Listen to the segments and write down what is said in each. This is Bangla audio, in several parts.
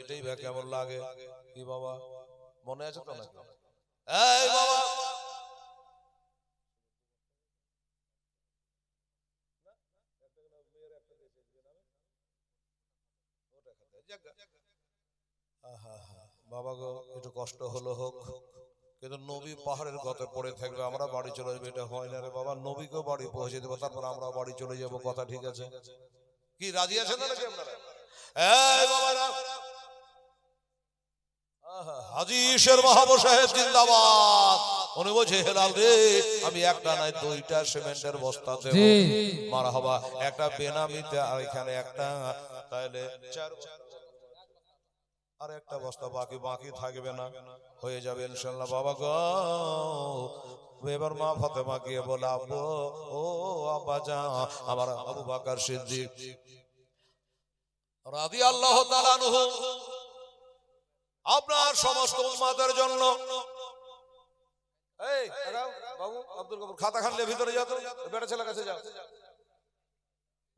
বেটেই ভাই কেমন লাগে কি বাবা মনে আছে তো নাকি? এই বাবা বাবা গো একটু কষ্ট হলো হোক, কিন্তু নবী পাহাড়ের গতে পড়ে থাকবে, আমরা বাড়ি চলে যাবো, এটা হয় না রে বাবা। নবীকে বাড়ি পৌঁছে দেবো, তারপর আমরা বাড়ি চলে যাবো, কথা ঠিক আছে? কি রাজি আছেন না নাকি আপনারা? এই বাবা হাজী শের মাহবুব সাহেব জিন্দাবাদ। উনি বলছে হেলাল রে আমি একটা নাই দুইটা সিমেন্টের বস্তা দেব। মারহাবা। একটা বেনামিতে আর এখানে একটা, তাহলে চার, আর একটা বস্তা বাকি বাকি থাকবে না, হয়ে যাবে ইনশাআল্লাহ। বাবা গো এবার মা ফাতেমা গিয়ে বলে আব্বু ও আব্বা যা, আমার আবু বকর সিদ্দিক রাদিয়াল্লাহু তাআলা আনহু আপনার সমস্ত উম্মতের জন্য, এই বাবু আব্দুল গফুর খাতা খান নিয়ে ভিতরে যাও তো, বেটা ছেলের কাছে যাও,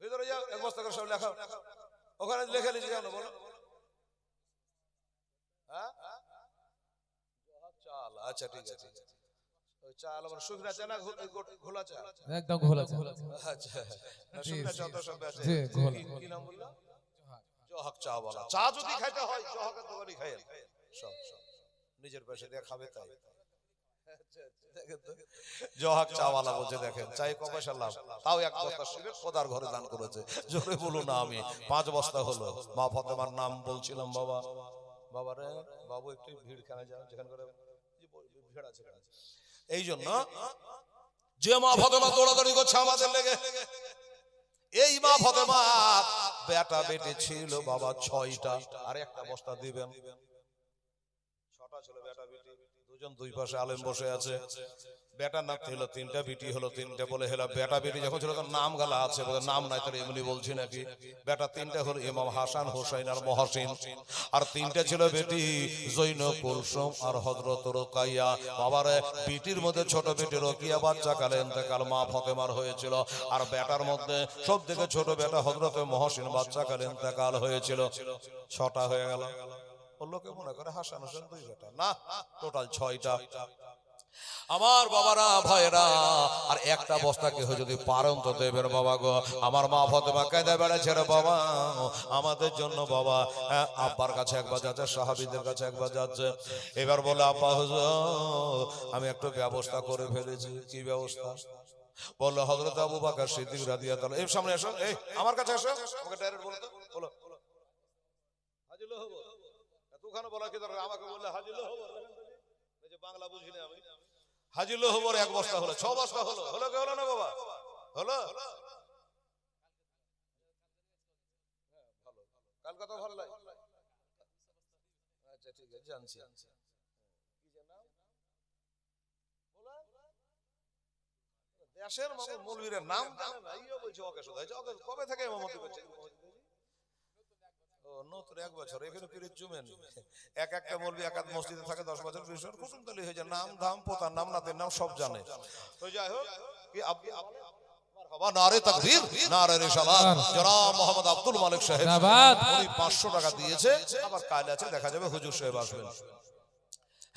ভিতরে যাও, এক বস্তা করে সব লেখা ওখানে লিখে লিখে যাও না, বলো চাল। আচ্ছা ঠিক আছে, ওই চাল আমার শুকনা চা না ঘোলা চা? একদম ঘোলা চা। আচ্ছা শুকনা চা তো সব আছে। জি ঘোলা। কি নাম বললা? জহক চা वाला। চা যদি খাইতে হয় জহকের দোকানে খাইয়েন, সব সব নিজের পয়সা দিয়ে খাবে তাই। জহক চা वाला বলছে দেখেন চাই ক পয়সা লাভ, তাও এক বস্তা সিগারেট খোদার ঘরে দান করেছে। জোরে বলুন না আমি 5 বস্তা হলো। মা ফাতেমার নাম বলছিলাম বাবা, বাবা রে বাবু একটু ভিড় খানা যাও যেখানে করে ভিড় আছে। এই জন্য যে মা ফাতেমা দৌড়াদৌড়ি করছে আমাদের লেগে, এই মা ফাতেমা বেটা বেটি ছিল বাবা 6টা, আর একটা বস্তা দিবেন। 6টা ছিল বেটা বেটি, দুজন দুই পাশে আলেম বসে আছে। বেটা না হলো 3টা, বেটি হলো 3টা। বলে হেলা বেটা বেটি যখন ছিল তখন নাম গালা আছে, বলে নাম নাই তোর এমনি বলছি নাকি? বেটা 3টা হলো ইমাম হাসান হোসেন আর মহসিন, আর 3টা ছিল বেটি জৈন কুলসুম আর হযরত রুকাইয়া। বাবারে বেটির মধ্যে ছোট বেটি রকিয়া বাচ্চা কালে ইন্তেকাল মা ফাতেমার হয়েছিল, আর বেটার মধ্যে সবথেকে ছোট বেটা হযরত মহসিন বাচ্চা কালে ইন্তেকাল হয়েছিল। 6টা হয়ে গেল। লোকে মনে করে হাসান হোসেন 2 বেটা, না টোটাল 6টা। আমার বাবারা ভাইরা, আর একটা বস্তা কেহ যদি পারেন তো দেবেন বাবা গো। আমার মা ফাতেমা কাঁদে বেড়াচ্ছে রে বাবা আমাদের জন্য বাবা। আব্বার কাছে একবার যাচ্ছে, সাহাবীদের কাছে একবার যাচ্ছে। এবার বলে আব্বা হুজুর আমি একটু ব্যবস্থা করে ফেলেছি। কি ব্যবস্থা? বললো হযরত আবু বকর সিদ্দিক রাদিয়াল্লাহু তাআলা। এই সামনে এসো, এই আমার কাছে এসো, আমাকে ডাইরেক্ট বলো তো, বলো হাজিল হবো। তুখানে বলা কি দরকার, আমাকে বললে হাজিল হবো। এই যে বাংলা বুঝি না আমি। হাজিল হবর 1 বস্তা হলো, 6 বস্তা হলো, হলো কি হলো না বাবা? হলো। ভালো, কাল কথা ভালো লাগে। আচ্ছা ঠিক আছে জানছি। কি যে নাম বলা দেশের মৌলবীর নাম জানে না, ইও বলছে ওকে শুধু ওকে কবে থেকে ইমামতি করছে? ও নতুন 1 বছর এখানে পিরিত জুমেন। একটা মৌলবী একাত মসজিদে থাকে 10 বছর 20 বছর কুটুমতলি হয়ে যায়, নাম ধাম পোতার নাম নাতের নাম সব জানে। তো যাই হোক কি মারহাবা নারে তাকবীর নারে রিসালাত জনাব মোহাম্মদ আব্দুল মালিক সাহেব জিন্দাবাদ। উনি 500 টাকা দিয়েছে, আবার কাল আছে দেখা যাবে হুজুর সাহেব আসবেন।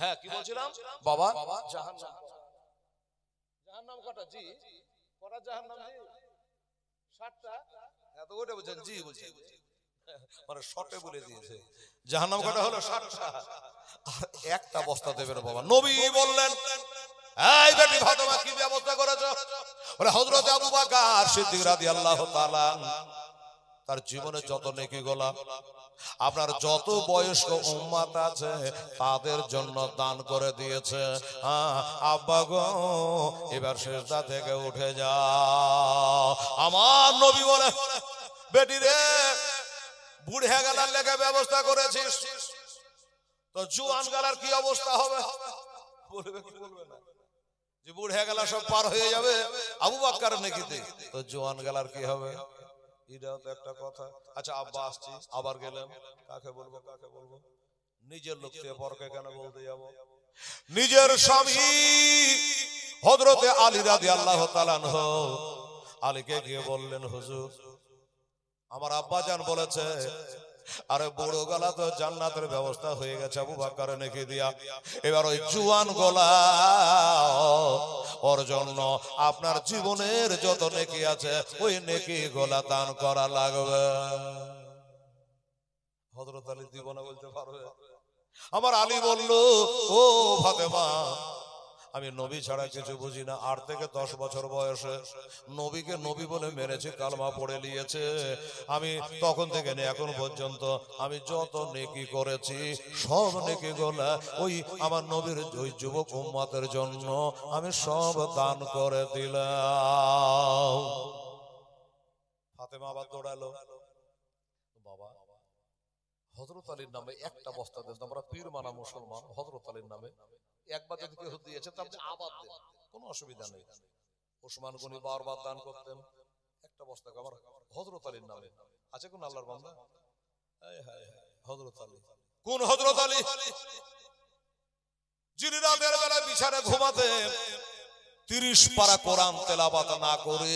হ্যাঁ কি বলছিলাম বাবা? জাহান্নাম, জাহান্নাম কটা জি? কটা জাহান্নাম জি? 7টা। এত ওটা বুঝেন জি বলছি, মানে শর্টে বলে দিয়েছে। জাহান্নাম কটা হলো? 7টা। আর একটা বস্তা দেবেন বাবা। নবী বললেন এই বেটি ফাতেমা কি ব্যবস্থা করেছো? বলে হযরত আবু বকর সিদ্দিক রাদিয়াল্লাহু তাআলা তার জীবনে যত নেকি গোলা আপনার যত বয়স্ক উম্মত আছে তাদের জন্য দান করে দিয়েছে। আব্বা গো এবার সিজদা থেকে উঠে যাও। আমার নবী বলে বেটি রে বুড়ে গেলার লেগে ব্যবস্থা করেছিস, তো জোয়ান গেলার কি অবস্থা হবে? বলবে কি বলবে না যে বুড়ে গেলা সব পার হয়ে যাবে আবু বকর নেকিতে, তো জোয়ান গেলার কি হবে? এটাও তো একটা কথা। আচ্ছা আব্বা আসছি, আবার গেলাম, কাকে বলবো কাকে বলবো? নিজের লোককে পরকে কেন বলতে যাব? নিজের স্বামী হযরতে আলী রাদিয়াল্লাহু তাআলা আনহু আলীকে গিয়ে বললেন হুজুর আমার আব্বা জান বলেছে আরে বুড়ো গলা তো জান্নাতের ব্যবস্থা হয়ে গেছে আবু বকর নেকি দিয়া। এবার ওই জুয়ান গলা ওর জন্য আপনার জীবনের যত নেকি আছে ওই নেকি গলা দান করা লাগবে। হযরত আলী দিব না বলতে পারবে? আমার আলী বলল, ও ফাতেমা, আমি নবী ছাড়া কিছু বুঝি না। 8 থেকে 10 বছর বয়সে নবীকে নবী বলে মেরেছে, কালমা পড়ে নিয়েছে। আমি তখন থেকে নিয়ে এখন পর্যন্ত আমি যত নেকি করেছি সব নেকি গুলা ওই আমার নবীর ওই যুবক উম্মতের জন্য আমি সব দান করে দিলাম। ফাতেমা আবার দৌড়ালো, বাবা হযরত আলীর নামে একটা বস্তা দেন, আমরা পীর মানা মুসলমান, হযরত আলীর নামে একবার যদি কেউ দিয়েছে তার আবার দেন, কোনো অসুবিধা নেই। ওসমান গনি বারবার দান করতেন, একটা বস্তা আমার হযরত আলীর নামে আছে। কোন আল্লাহর বান্দা? হযরত আলী। কোন হযরত আলী? যিনি রাতের বেলা বিছানে ঘুমাতেন, 30 পারা কোরআন তেলাওয়াত না করে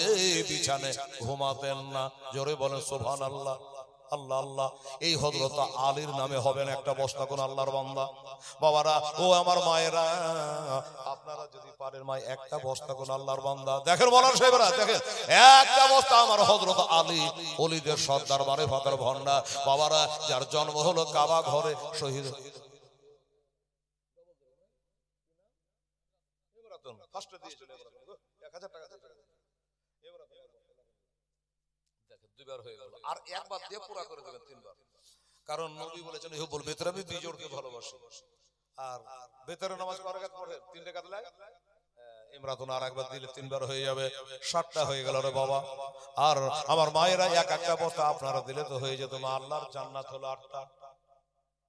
বিছানে ঘুমাতেন না। জোরে বলেন সুবহানাল্লাহ। আল্লাহ আল্লাহ। এই হযরত আলীর নামে হবে না একটা বস্তা কোন আল্লাহর বান্দা? বাবারা ও আমার মায়েরা, আপনারা যদি পারেন মা একটা বস্তা কোন আল্লাহর বান্দা দেখেন, বলার সাহেবরা দেখেন, একটা বস্তা আমার হযরত আলী, ওলিদের সর্দার মারিফাতের ভান্ডার। বাবারা যার জন্ম হলো কাবা ঘরে, শহীদ ফার্স্টে দিয়েছিল 1000 টাকা দুইবার হয়ে গেল, আর একবার দিয়ে পুরা করে দেবেন 3 বার। কারণ নবী বলেছেন ইহুবুল বিতর, আমি বিজোড়কে ভালোবাসি। আর বেতরে নামাজ কয় রাকাত পড়ে? 3 রাকাত লাগে। ইমরাতুন আর একবার দিলে 3 বার হয়ে যাবে, 7টা হয়ে গেল রে বাবা। আর আমার মায়েরা এক একটা বস্তা আপনারা দিলে তো হয়ে যেত। মা আল্লাহর জান্নাত হলো 8টা।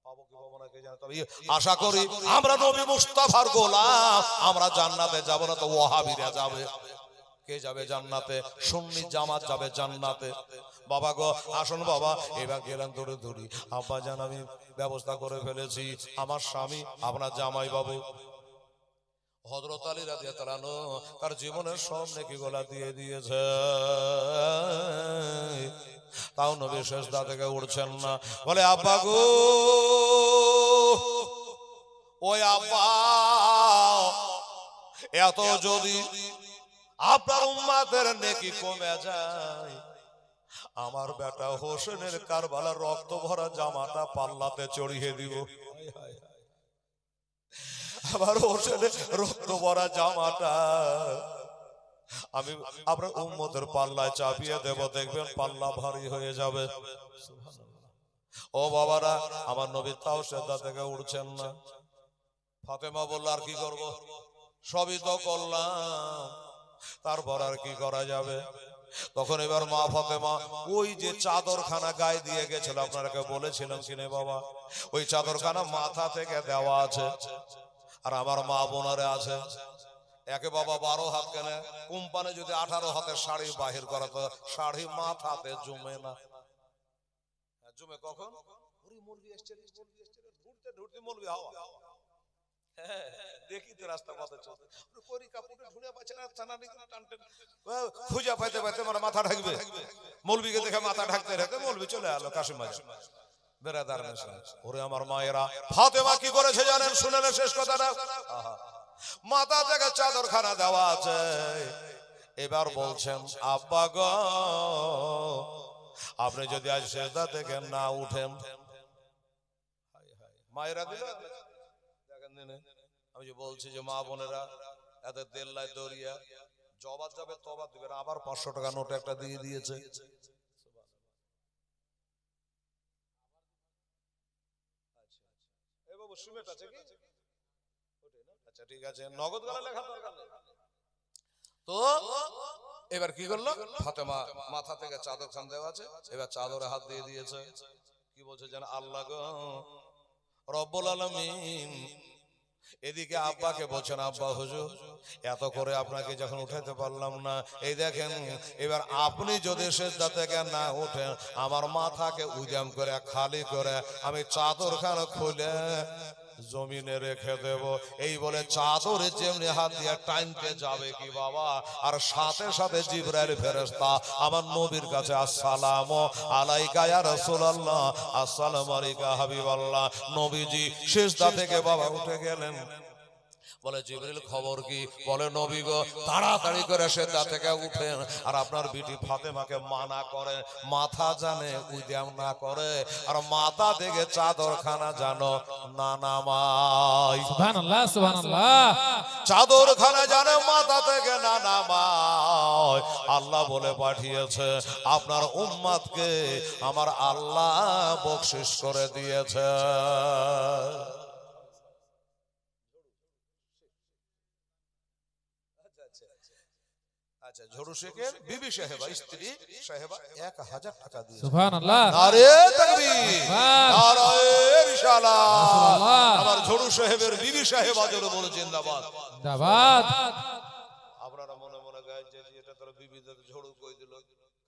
পাবো কি পাবো না কে জানে, তবে আশা করি আমরা নবী মুস্তাফার গোলাম, আমরা জান্নাতে যাব না তো ওয়াহাবিরা যাবে। কে যাবে জান্নাতে? সুন্নি জামাত যাবে জান্নাতে। বাবা গো আসুন বাবা, এবার গেলেন দূরে দূরে। আব্বা জান আমি ব্যবস্থা করে ফেলেছি, আমার স্বামী আপনার জামাই বাবু হযরত আলী রাদিয়াল্লাহু আনহু তার জীবনের সব নেকিগুলা দিয়ে দিয়েছে। তাও নবী সেজদা থেকে উঠছেন না। বলে আব্বা গো, ওই আব্বা, এত যদি আপনার উম্মতের নেকি কমে যায়, আমার বেটা হোসেনের কারবালার রক্ত ভরা জামাটা পাল্লাতে চড়িয়ে দিব। আবার হোসেনের রক্ত ভরা জামাটা আমি আপনার উম্মতের পাল্লায় চাপিয়ে দেব, দেখবেন পাল্লা ভারী হয়ে যাবে। ও বাবারা, আমার নবী তাও সেজদা থেকে উঠছেন না। ফাতেমা বলল আর কি করব, সবই তো করলাম, তারপর আর কি করা যাবে? তখন এবার মা ফাতেমা ওই যে চাদরখানা গায়ে দিয়ে গেছিল, আপনাকে বলেছিলাম কিনে বাবা, ওই চাদরখানা মাথা থেকে দেওয়া আছে। আর আমার মা বোনারে আছে একে বাবা 12 হাত, কেন কোম্পানি যদি 18 হাতের শাড়ি বাহির করা তো শাড়ি মাথাতে জমে না। জমে কখন? মৌলবি হাওয়া দেখি তো রাস্তা পথে চলতে, খুঁজে পাইতে পাইতে মানে মাথা ঢাকবে, মৌলবিকে দেখে মাথা ঢাকতে ঢাকতে মৌলবি চলে এলো কাশিম বাজার বেরাদার নেশা। ওরে আমার মায়েরা, ফাতেমা কি করেছে জানেন? শুনেন শেষ কথাটা। মাথা থেকে চাদরখানা দেওয়া আছে। এবার বলছেন আব্বা গো, আপনি যদি আজ সেজদা থেকে না উঠেন, মায়েরা দিল আমি যে বলছি যে মা বোনেরা এদের দেল্লায় দরিয়া জবাব যাবে, তবা দিবেন। আবার 500 টাকা নোট একটা দিয়ে দিয়েছে। আচ্ছা ঠিক আছে, নগদ গলা লেখা দরকার নেই তো। এবার কি করলো? ফাতেমা মাথা থেকে চাদর খান দেওয়া আছে, এবার চাদরে হাত দিয়ে দিয়েছে। কি বলছে যেন? আল্লাহ গো রব্বুল আলামিন। এদিকে আব্বাকে বলছেন আব্বা হুজুর এত করে আপনাকে যখন উঠাইতে পারলাম না, এই দেখেন এবার আপনি যদি সেজদা থেকে না উঠেন, আমার মাথাকে উজাম করে খালি করে আমি চাদরখানা খুলে জমিনে রেখে দেব। এই বলে চাদরে যেমনি হাত দিয়ে টাইনতে যাবে কি বাবা, আর সাথে সাথে জিবরাইল ফেরেশতা আমার নবীর কাছে আসসালামু আলাইকা ইয়া রাসূলুল্লাহ, আসসালামু আলাইকা হাবিবাল্লাহ। নবীজি সিজদা থেকে বাবা উঠে গেলেন। বলে জিবরিল খবর কি? বলে নবী গো তাড়াতাড়ি করে সিজদা থেকে উঠেন, আর আপনার বিটি ফাতেমাকে মানা করে মাথা জানে উদ্যাম না করে, আর মাথা থেকে চাদরখানা জানো না নামায়। সুবহানাল্লাহ সুবহানাল্লাহ। চাদরখানা জানে মাথা থেকে না নামায়। আল্লাহ বলে পাঠিয়েছে আপনার উম্মতকে আমার আল্লাহ বকশিশ করে দিয়েছে। আচ্ছা, ঝড়ু শেখের বিবি সাহেবা স্ত্রী সাহেবা 1000 টাকা দিয়েছে। সুবহানাল্লাহ। নারে তাকবীর, নারে রিসালাত। আমার ঝড়ু সাহেবের বিবি সাহেবা জোরে বলে জিন্দাবাদ জিন্দাবাদ। আপনারা মনে মনে গায় যে এটা তোর বিবি ঝড়ু কই দিল,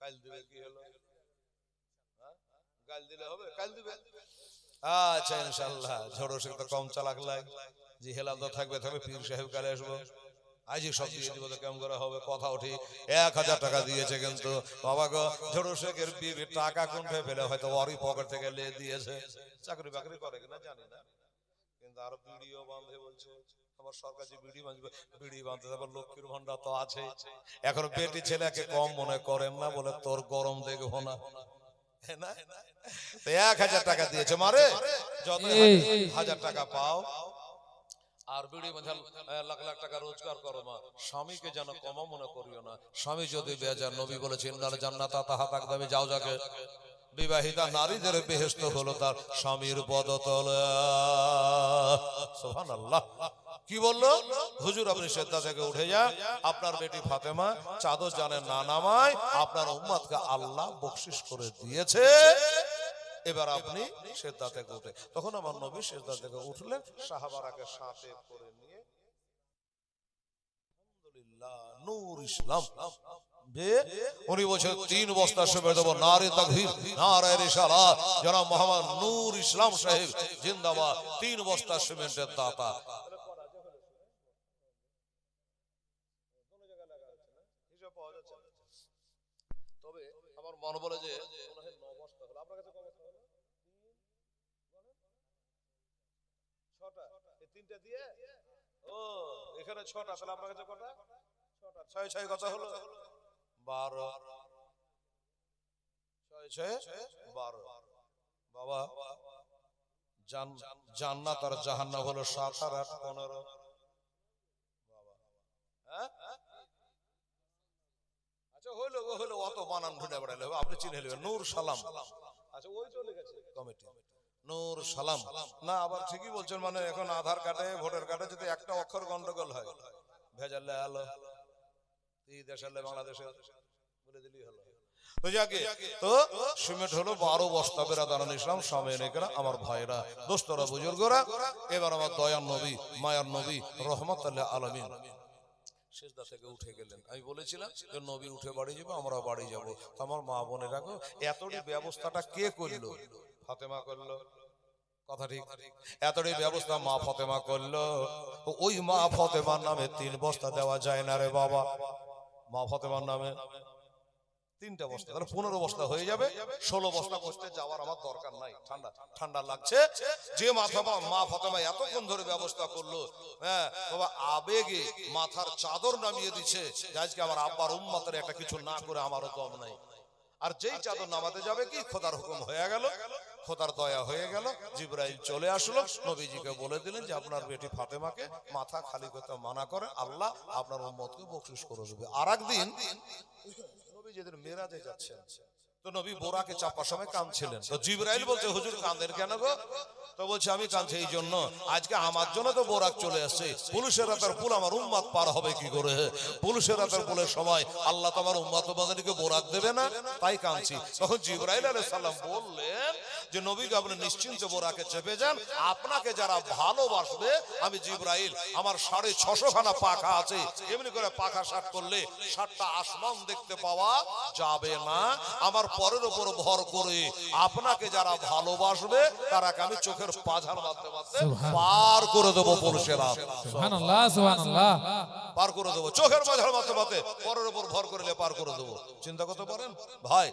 কাল দিবে কি হলো? কাল দিলে হবে, কাল দিবে। আচ্ছা ইনশাআল্লাহ ঝড়ু শেখ তো কম চালাক লাগে, জি হেলাল তো থাকবে থাকবে, পীর সাহেব কালে আসবো, আজই সব দিয়ে দিব তো কেমন করে হবে? কথা উঠি 1000 টাকা দিয়েছে, কিন্তু বাবা গো ঝড়ু শেখের বিবি টাকা কোনটা পেলে হয়তো ওরই পকেট থেকে লে দিয়েছে। চাকরি বাকরি করে কিনা জানি না, কিন্তু আর ভিডিও বাঁধে বলছে আমার সরকার যে বিড়ি বাঁধবে, বিড়ি বাঁধতে আবার লক্ষ্মীর ভান্ডার তো আছে। এখন বেটি ছেলেকে কম মনে করেন না, বলে তোর গরম দেখবো না। 1000 টাকা দিয়েছে মারে, যত 1000 টাকা পাও আর বিড়ি বাঁধাল লাখ লাখ টাকা রোজগার করো মা, স্বামীকে যেন কম মনে করিও না। স্বামী যদি বেজার, নবী বলেছেন ইন্নাল জান্নাতা তাহতা আকদামি জাওজাকে, বিবাহিতা নারীদের বেহেশত হলো তার স্বামীর পদতলে। সুবহানাল্লাহ। কি বললো হুজুর? আপনি সিজদা থেকে উঠে যান, আপনার বেটি ফাতেমা চাদর জানে না নামায়, আপনার উম্মতকে আল্লাহ বকশিশ করে দিয়েছে, এবার আপনি সিজদা থেকে উঠে। তখন আমার নবী সিজদা থেকে উঠলেন, সাহাবারাকে সাথে করে নিয়ে আলহামদুলিল্লাহ নূর ইসলাম উনি বলছেন 3 বস্তা সিমেন্ট দেবো। নারে তাকবীর, নারে রিসালাত। জনাব মোহাম্মদ নূর ইসলাম সাহেব জিন্দাবাদ। 3 বস্তা সিমেন্টের দাতা। তবে আমার মনে বলে যে 9 বস্তা হলো। আপনার কাছে কত বস্তা হলো? 6টা। এই 3টা দিয়ে ও এখানে 6টা, তাহলে আপনার কাছে কটা? 6টা। 6 6 কত হলো? 12। 6 6 12। বাবা জান্নাত আর জাহান্নাম হলো 7 আর 8 15। বাবা হ্যাঁ আচ্ছা হলো হলো, অত বানান ঢুঁড়ে বেড়ালে আপনি চিনে নেবেন। নূর সালাম। আচ্ছা ওই চলে গেছে কমিটি নূর সালাম না, আবার ঠিকই বলছেন। মানে এখন আধার কার্ডে ভোটার কার্ডে যদি একটা অক্ষর গন্ডগোল হয়, ভেজালে আলো এই দেশালে বাংলাদেশে বলে দিলেই হলো। তো যাকে তো সিমেন্ট হলো 12 বস্তা। বেরাদারান ইসলাম সামনে আমার ভাইরা দোস্তরা বুজুর্গরা, এবার আমার দয়ার নবী মায়ার নবী রহমতুল্লাহ আলামিন সিজদা থেকে উঠে গেলেন। আমি বলেছিলাম যে নবী উঠে বাড়ি যাবো, আমরা বাড়ি যাবো। আমার মা বোনেরা গো, এতটি ব্যবস্থাটা কে করলো? ফাতেমা করলো। কথা ঠিক। এতটি ব্যবস্থা মা ফাতেমা করলো। ওই মা ফাতেমার নামে 3 বস্তা দেওয়া যায় না রে বাবা। মা ফাতেমার নামে 3টা বস্তা, তাহলে 15 বস্তা হয়ে যাবে। 16 বস্তা করতে যাওয়ার আমার দরকার নাই। ঠান্ডা ঠান্ডা লাগছে। যে মা ফাতেমা এতক্ষণ ধরে ব্যবস্থা করলো, হ্যাঁ বাবা আবেগে মাথার চাদর নামিয়ে দিচ্ছে, আজকে আমার আব্বার উম্মতের একটা কিছু না করে আমারও দম নাই। আর যেই চাদর নামাতে যাবে কি খোদার হুকুম হয়ে গেল, খোদার দয়া হয়ে গেল। জিবরাইল চলে আসলো, নবীজিকে বলে দিলেন যে আপনার বেটি ফাতেমাকে মাথা খালি করতে মানা করে, আল্লাহ আপনার উম্মতকে বকশিশ করে দেবে। আর একদিন নবী যেদিন মেরাজে যাচ্ছেন, তো নবী বোরাকে চাপার সময় কাঁদছিলেন। তো জিবরাইল বলছে হুজুর কাঁদেন কেন গো? তো বলছে আমি কাঁদছি এই জন্য, আজকে আমার জন্য তো বোরাক চলে আসছে। পুলিশের রাতের পুল আমার উম্মত পার হবে কি করে? পুলিশের রাতের পুলের সময় আল্লাহ তো আমার উম্মত বান্দাকে বোরাক দেবে না, তাই কাঁদছি। তখন জিবরাইল আলাইহিস সালাম বললেন যে নবীকে আপনি নিশ্চিন্তে বোরাকে চেপে যান, আপনাকে যারা ভালোবাসবে আমি জিবরাইল আমার 650 খানা পাখা আছে, এমনি করে পাখা শাট করলে 7টা আসমান দেখতে পাওয়া যাবে না। আমার পরের উপর ভর করে আপনাকে যারা ভালোবাসবে তারাকে আমি চোখের চোখের পাঝার মারতে মারতে সুবহান। পার করে দেবো পুরুষেরা, সুবহানাল্লাহ সুবহানাল্লাহ। পার করে দেবো চোখের পাঝার মারতে মারতে পরের উপর ভর করলে পার করে দেবো। চিন্তা করতে পারেন ভাই।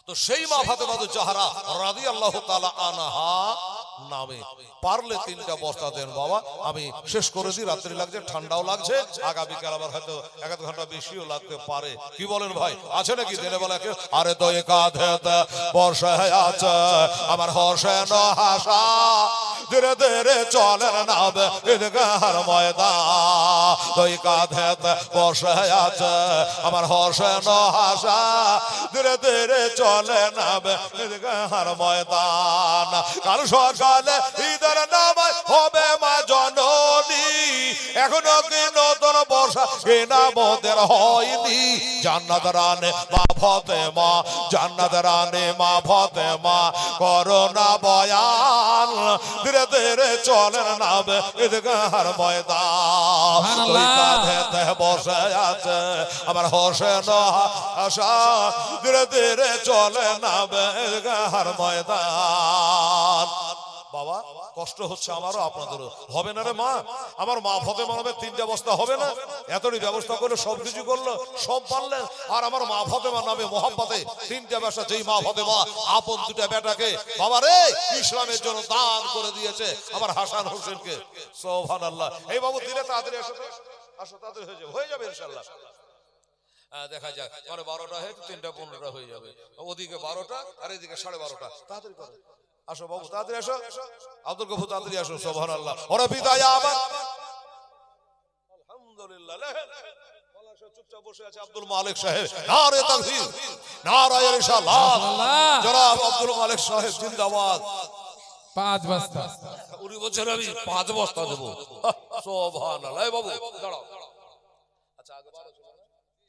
তো সেই মা ফাতেমা জাহরা রাদিয়াল্লাহু তাআলা আনহা নামে পারলে 3টা বস্তা দেন বাবা। আমি শেষ করে দিই, রাত্রি লাগছে, ঠান্ডাও লাগছে, আগামীকাল আবার হয়তো 1 ঘন্টা বেশিও লাগতে পারে। কি বলেন ভাই, আছে নাকি দেনে বলে? আরে তো কাঁধেতে বসে আছে আমার হোসেন হাসা, ধীরে ধীরে চলেন নাবে ঈদগাহর ময়দান। দুই কাঁধেতে বসে আছে আমার হোসেন হাসা, ধীরে ধীরে চলে নাবে ঈদগাহর ময়দান। কাল সকালে ঈদের নামাজ হবে মা জননী, এখনো কি নতুন বর্ষা কেনা মোদের হয়নি। জান্নাত রানে মা ফাতেমা, জান্নাত রানে মা ফাতেমা, করোনা বয়ান, ধীরে ধীরে চলেন নাবে ঈদগাহর ময়দান। ওই কাঁধেতে বসে আছে আমার হোসেন হাসা, ধীরে ধীরে চলে নাবে ঈদগাহর ময়দান। বাবা কষ্ট হচ্ছে আমারও আপনাদেরও, হবে না রে মা? আমার মা ফাতেমা নামে 3টা বস্তা হবে না? এতটি ব্যবস্থা করে সবকিছু করলো, সব পারলেন, আর আমার মা ফাতেমা নামে মোহাম্মতে 3টা ব্যবসা। যেই মা ফাতেমা আপন 2টা বেটাকে বাবা রে ইসলামের জন্য দান করে দিয়েছে, আমার হাসান হোসেনকে। সুবহানাল্লাহ। এই বাবু দিলে তাড়াতাড়ি আসো তো, আসো তাড়াতাড়ি হয়ে যাবে ইনশাআল্লাহ। দেখা যাক, মানে 12টা হয়েছে, 3টা 15টা হয়ে যাবে। ওদিকে 12টা আর এদিকে 12:30টা। তাড়াতাড়ি করো, আসো বাবু তাড়াতাড়ি আসো। আব্দুল গফুর তাড়াতাড়ি আসো। সুবহানাল্লাহ। ওরে বিদায় আবার আলহামদুলিল্লাহ। চুপচাপ বসে আছে আব্দুল মালিক সাহেব। নারে তাকবীর, নারে রিসালাত, জনাব আব্দুল মালিক সাহেব জিন্দাবাদ। 5 বস্তা। উনি বলছেন আমি 5 বস্তা দেবো। সুবহানাল্লাহ। এই বাবু দাঁড়াও। আচ্ছা আগে 12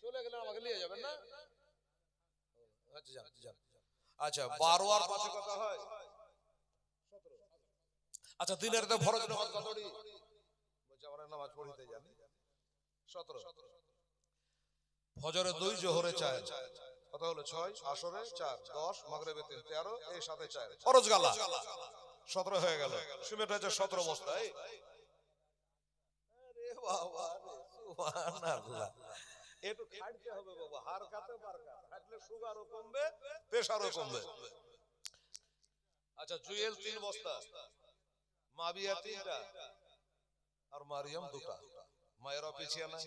চলে গেলেন, আমাকে নিয়ে যাবেন না? আচ্ছা যান যান। আচ্ছা 12 আর 5 কথা হয় 17। আচ্ছা দিনের তো ফরজ নামাজ কতটি? বলছে আমরা নামাজ পড়িতে জানি 17। ফজরে 2, জোহরে 4, কত হলো 6, আসরে 4, 10, মাগরিবে 3, 13, এই সাথে 4 ফরজ গালা 17 হয়ে গেল। সিমেন্ট হয়েছে 17 বস্তা। আরে বাবা সুবহানাল্লাহ। একটু খাটতে হবে বাবা, হার কাতে বারকা, খাটলে সুগারও কমবে, প্রেসারও কমবে। আচ্ছা জুয়েল 3 বস্তা, মাবিয়া 3টা, আর মারিয়াম 2টা। মায়েরা পিছিয়ে না।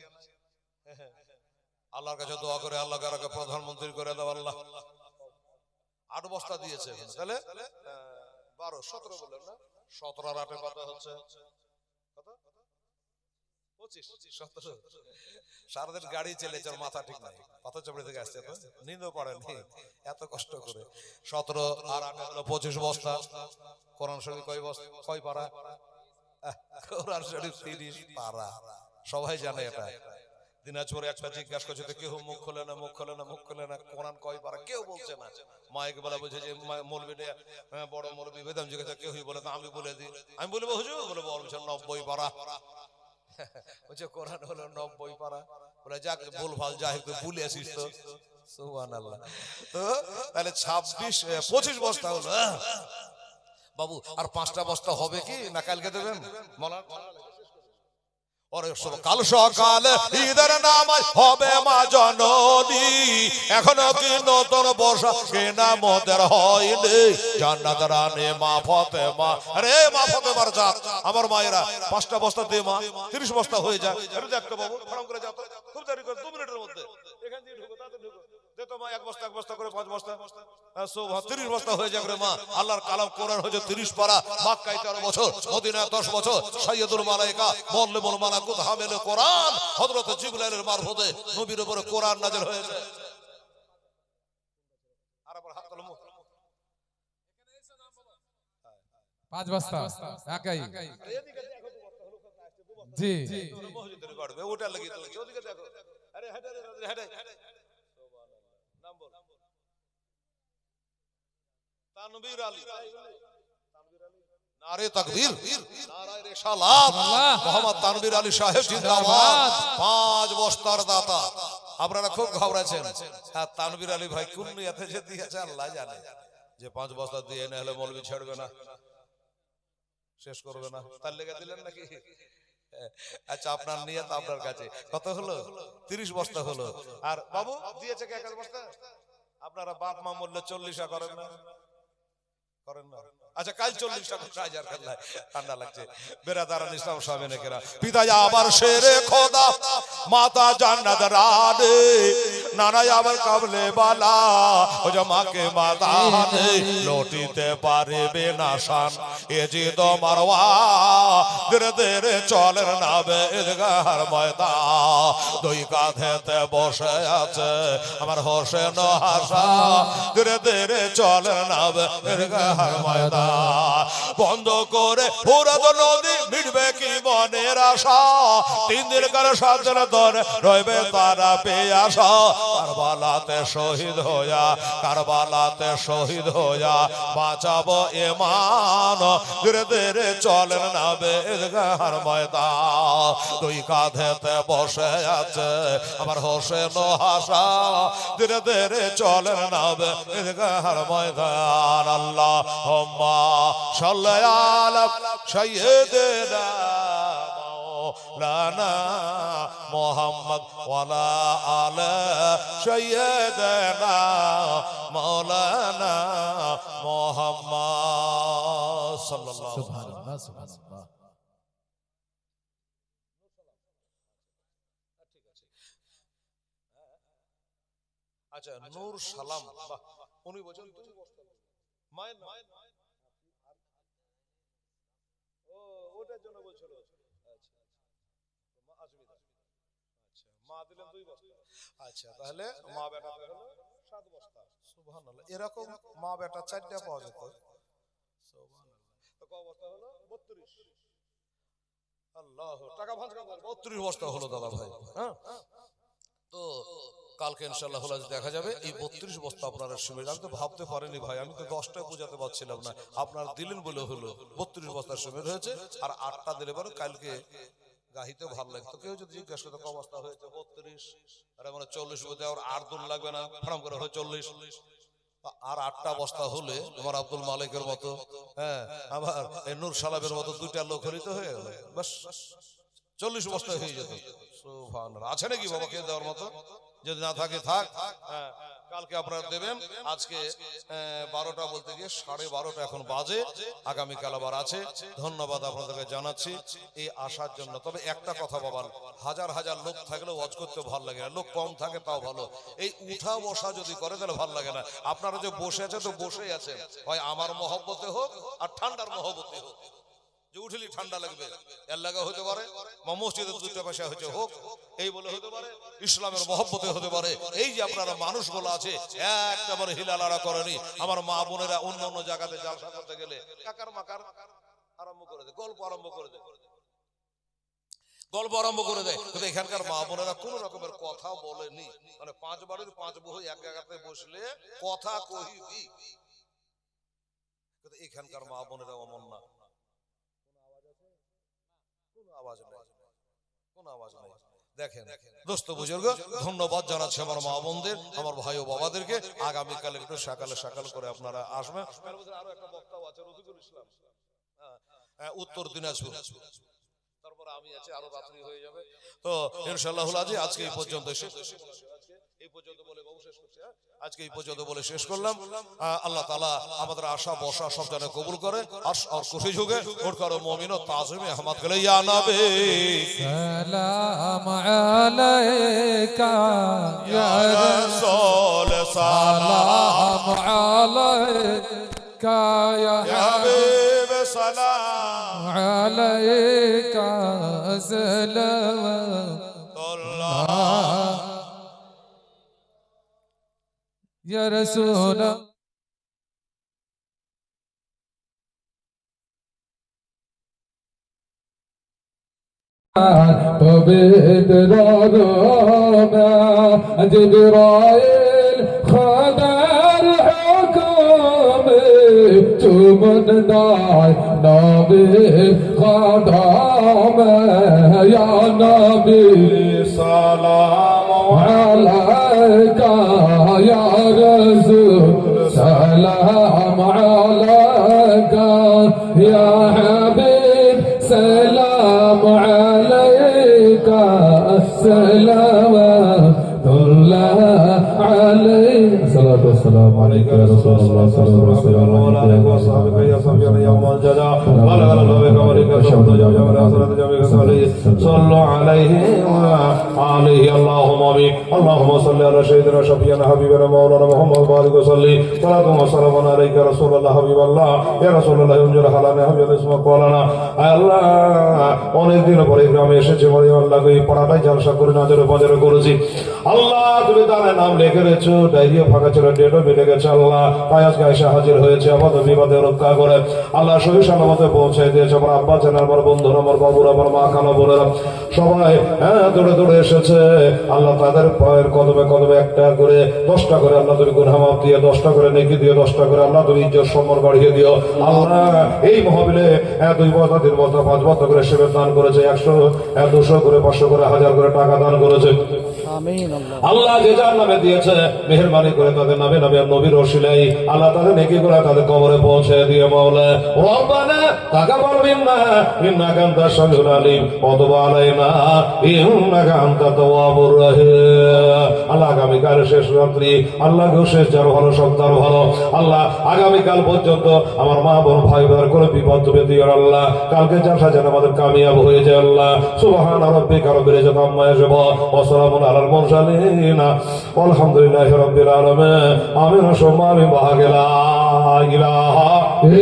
আল্লাহর কাছে দোয়া করে আল্লাহ কারাকে প্রধানমন্ত্রী করে দাও আল্লাহ। 8 বস্তা দিয়েছে এখানে, তাহলে 12, 17 বললেন না? 17 আর 8 কত হচ্ছে? কত? 25, 17। সারাদিন গাড়ি চেলেছে, মাথা ঠিক নাই, পাথর চাপড়ি থেকে আসছে, নিন্দও পড়েনি এত কষ্ট করে। 17 আর 8 হলো 25 বস্তা। কোরআন শরীফ কয় বস্তা, কয় পারা? কোরআন শরীফ 30 পারা, সবাই জানে এটা। দিনাজপুরে একটা জিজ্ঞাসা করছে, কেউ মুখ খোলে না, মুখ খোলে না, মুখ খোলে না, কোরআন কয় পারা কেউ বলছে না। মাইক বলা বলছে যে মৌলবীটা বড় মৌলবী বেদম জিজ্ঞাসা কেউই বলে না, আমি বলে দিই। আমি বলবো হুজুর, বলে বলছেন 90 পারা। বলছে কোরআন হলো 90 পারা। বলে যাক ভুল ভাল যা একটু ভুলে আসিস তো। সুবহানাল্লাহ। তো তাহলে 25 বস্তা হলো বাবু। আর 5টা বস্তা হবে কি না কালকে দেবেন? কাল সকালে ঈদের নামাজ হবে মা জননী, এখনো কি নতুন বর্ষা কেনা মোদের হয়নি। জান্নাত রানে মা ফাতেমা, আরে মা ফাতেমার জাত আমার মায়েরা 5টা বস্তা দে মা, 30 বস্তা হয়ে যায়। একটু দেখতো বাবু, ফরাম করে যাও তো, খুব দেরি করে 2 মিনিটের মধ্যে এখান দিয়ে ঢুকো, তাতে ঢুকো। দে তো মা, 1 বস্তা করে 5 বস্তা, 30 বস্তা হয়ে যাবে রে মা। আল্লাহর কালাম কোরআন হয়েছে 30 পারা, মক্কায় 13 বছর, মদিনায় 10 বছর। সাইয়্যিদুল মালায়েকা মুআল্লিমুল মালাকুত হামিলুল কোরআন, হযরত জিবরাইলের মারফতে নবীর উপরে কোরআন নাযিল হয়েছে। আর আবার হাত তোলো। 5 বস্তা একাই। জি মসজিদের বাড়বে ওটা লাগিয়ে দিয়েছে, ওদিকে দেখো। আরে হেডে হেডে সুবহানাল্লাহ। নাম বল। তানবীর আলী। নারে তাকবীর, নারে রিসালাত, মোহাম্মদ তানবীর আলী সাহেব জিন্দাবাদ। 5 বস্তার দাতা। আপনারা খুব ঘবড়াচ্ছেন। হ্যাঁ তানবীর আলী ভাই কোন নিয়তে যে দিয়েছে আল্লাহ জানে, যে 5 বস্তা দিয়ে না হলে মৌলবি ছাড়বে না। শেষ করবে না, তার লেগে দিলেন নাকি? আচ্ছা, আপনার নিয়ত আপনার কাছে। কত হলো? 30 বস্তা হলো। আর বাবু দিয়েছে কে 1 বস্তা? আপনারা বাপ মা মূল্য 40 করেন না? করেন না? আচ্ছা, কাল 40 টাকা হাজার খাল্লায় ঠান্ডা লাগছে। বেরাদারান ইসলাম সামনে কেরা পিতা আবার শেরে খোদা, মাতা জান্নাত রানে, নানা আবার কাবলে বালা, ও যে মাকে মাদানে লটিতে পারবে না শান, এ যে মারওয়া ধীরে ধীরে চলেন না বেদগার ময়দা, দুই কাঁধেতে বসে আছে আমার হোসেন হাসা, ধীরে ধীরে চলেন না বেদগার ময়দা, বন্ধ করে ফুরাত নদী মিটবে কি মনের আশা, 3 দিন কার 7 দিন ধরে রইবে তারা পেয়াসা, কারবালাতে শহীদ হইয়া, কারবালাতে শহীদ হইয়া বাঁচাবো ইমান, ধীরে ধীরে চলেন না বেদগার ময়দা, দুই কাঁধেতে বসে আছে আমার হোসেন হাসা, ধীরে ধীরে চলেন না বেদগার ময়দান। আল্লাহুম্মা সাল্লি আলা সাইয়্যিদিনা মাওলানা মুহাম্মদ ওয়া আলা আলি সাইয়্যিদিনা মাওলানা মুহাম্মদ সাল্লাল্লাহু আলাইহি সুবহানাল্লাহ, সুবহানাল্লাহ। আচ্ছা, নূর সালাম, বাহ, উনি বলেন মায়ের নাম। ও, ওটার জন্য বলছিল। আচ্ছা, মা আসবিদা। আচ্ছা, মা দিলেন 2 বস্তা। আচ্ছা, তাহলে মা বেটা হলো 7 বস্তা। সুবহানাল্লাহ। এরকম মা বেটা 4টা পাওয়া যেত। সুবহানাল্লাহ। তো কত বস্তা হলো? 32। আল্লাহ, টাকা ভাঁজ করে 32 বস্তা হলো দাদা ভাই। হ্যাঁ, তো কালকে ইনশাআল্লাহ হলো দেখা যাবে এই 32 বস্তা আপনারা সময়। আমি তো ভাবতে পারিনি ভাই, আমি তো 10টায় পৌঁছাতে পারছিলাম না, আপনারা দিলেন বলে হলো 32 বস্তার সময় হয়েছে। আর 8টা দিলে পরে কালকে গাহিতে ভালো লাগতো। কেউ যদি জিজ্ঞাসা করতো ক বস্তা হয়েছে, 32, আর মানে 40 বলতে আর 8 দিন লাগবে না, ফার্ম করে হয় 40। আর 8টা বস্তা হলে আমার আব্দুল মালিকের মতো, হ্যাঁ, আমার এই নূর সালামের মতো 2টা লোক হলিত হয়ে গেল, বাস 40 বস্তা হয়ে যেত। সুবহানাল্লাহ। আছে নাকি বাবা কে দেওয়ার মতো? যদি না থাকে থাক, হ্যাঁ, কালকে আপনারা দেবেন। আজকে 12টা বলতে গিয়ে 12:30 এখন বাজে। আগামীকাল আবার আছে। ধন্যবাদ আপনাদেরকে জানাচ্ছি এই আসার জন্য। তবে একটা কথা বাবা, হাজার হাজার লোক থাকলে ওয়াজ করতে ভালো লাগে না, লোক কম থাকে তাও ভালো। এই উঠা বসা যদি করে তাহলে ভালো লাগে না। আপনারা যে বসে আছেন তো বসেই আছেন, হয় আমার মহব্বতে হোক আর ঠান্ডার মহব্বতে হোক, যে উঠলি ঠান্ডা লাগবে এর লাগা হতে পারে, বা মসজিদের 2টা পয়সা হচ্ছে হোক এই বলে হতে পারে, ইসলামের মহব্বতে হতে পারে। এই যে আপনারা মানুষগুলো আছে একটাবার হিলালাড়া করেনি, আমার মা বোনেরা অন্য অন্য জায়গাতে জালসা করতে গেলে কাকার মাকার আরম্ভ করে দেয়, গল্প আরম্ভ করে দেয়, গল্প আরম্ভ করে দেয়। কিন্তু এখানকার মা বোনেরা কোন রকমের কথা বলেনি, মানে 5 বাড়ির 5 বহু এক জায়গাতে বসলে কথা কহিবি। কিন্তু এখানকার মা বোনেরা অমন না, আওয়াজ নাই, কোন আওয়াজ নাই। দেখেন দোস্ত বুজুর্গ, ধন্যবাদ জানাচ্ছি আমার মা বোনদের, আমার ভাই ও বাবাদেরকে। আগামীকাল একটু সকাল করে আপনারা আসবেন। আরো একটা বক্তা আছে রফিকুল ইসলাম, উত্তর দিনাজপুর, তারপরে আমি আছি, আরো রাত্রি হয়ে যাবে। তো ইনশাআল্লাহ আজকে এই পর্যন্ত এই পর্যন্ত বলে বাবু শেষ করছি। আজকে এই পর্যন্ত বলে শেষ করলাম। আল্লাহ তাআলা আমাদের আশা বসা সব জানে কবুল করে। আর খুশি যুগে ওর করো মুমিন ও তাজিমে আহমদ গলে ইয়া নবী সালাম আলাইকা ইয়া রাসূল, সালাম আলাইকা ইয়া হাবিব, সালাম আলাইকা সালাম ইয়া রাসূল। পবিত্র রোমা জিবরাইল খোদার হুকুম চুমন দায় নবী কদম ইয়া নবী সালাম আলাইকা ইয়া রাসূল সালাম আলাইকা يا حبيب سلام عليك صلوات الله عليك الصلاة والسلام عليك يا رسول الله صلى الله عليه وسلم وعلى آله وصحبه يا صفي يوم الجزاء وعلى آله صلوا عليه وعليه اللهم آمين اللهم صل على سيدنا شفيعنا حبيبنا مولانا محمد بارك وسلم صلاة وسلام عليك يا رسول الله حبيب الله يا رسول الله ينجر حلانا حبيب اسمك قولنا আল্লাহ অনেক দিন পরে গ্রামে এসেছে বলে আল্লাহ এই পাড়াটাই জলসা করে নজরে বাজারে করেছি আল্লাহ তুমি তার নাম লিখে রেখেছো ডায়রিয়া ফাঁকা ছিল ডেটও মিলে গেছে আল্লাহ তাই আজকে এসে হাজির হয়েছে আমাদের বিপদে রক্ষা করে আল্লাহ সহি সালামতে পৌঁছে দিয়েছে আমার আব্বা জান আমার বন্ধুরা আমার বাবুরা আমার মা খালা বোনেরা সবাই দৌড়ে দৌড়ে এসেছে আল্লাহ তাদের পায়ের কদমে কদমে একটা করে 10টা করে আল্লাহ তুমি গুনাহ মাফ দিয়ে 10টা করে নেকি দিয়ে 10টা করে আল্লাহ তুমি ইজ্জত সম্মান বাড়িয়ে দিও আল্লাহ এই মহবিলে 2 বছর 3 বছর 5 বছর করে সেবা দান করেছে 100 200 করে 500 করে 1000 করে টাকা দান করেছে আল্লাহ যে যার নামে দিয়েছে মেহেরবানি করে তাদের নামে নামে নবীর ওসিলাই আল্লাহ তাদের নেকি করে তাদের কবরে পৌঁছে দিয়ে মাওলা রব্বানা তাকাব্বাল মিন্না ইন্নাকা আনতাস সামিউল আলিম ওয়া তুব আলাইনা ইন্নাকা আনতাত তাওয়াবুর রহিম আল্লাহ আগামী কাল শেষ রাত্রি আল্লাহ গো শেষ যার ভালো সন্তান ভালো আল্লাহ আগামী কাল পর্যন্ত আমার মা বোন ভাই বোনের কোনো বিপদ তুমি দিও আল্লাহ কালকে জালসা যেন আমাদের কামিয়াব হয়ে যায় আল্লাহ সুবহানা রাব্বিকা রাব্বিল ইজ্জাতি আম্মা ইয়াসিফুন ওয়া সালামুন আলাল মুরসালিন আলহামদুলিল্লাহি রাব্বিল আলামিন আমিন সুম্মা আমিন বাহাগিলা ইলাহা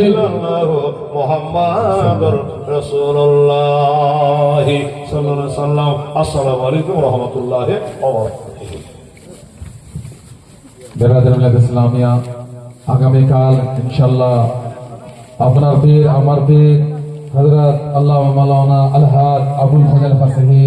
ইল্লাল্লাহ মুহাম্মাদুর রাসূলুল্লাহ সাল্লাল্লাহু আলাইহি ওয়াসাল্লাম আসসালামু আলাইকুম ওয়া রাহমাতুল্লাহি ওয়া বারাকাতুহু বেরাদার মিলাদ ইসলামিয়া আগামীকাল ইনশাআল্লাহ আপনার পীর আমার পীর হযরত আল্লামা মাওলানা আলহাজ আবুল ফজল ফাসহি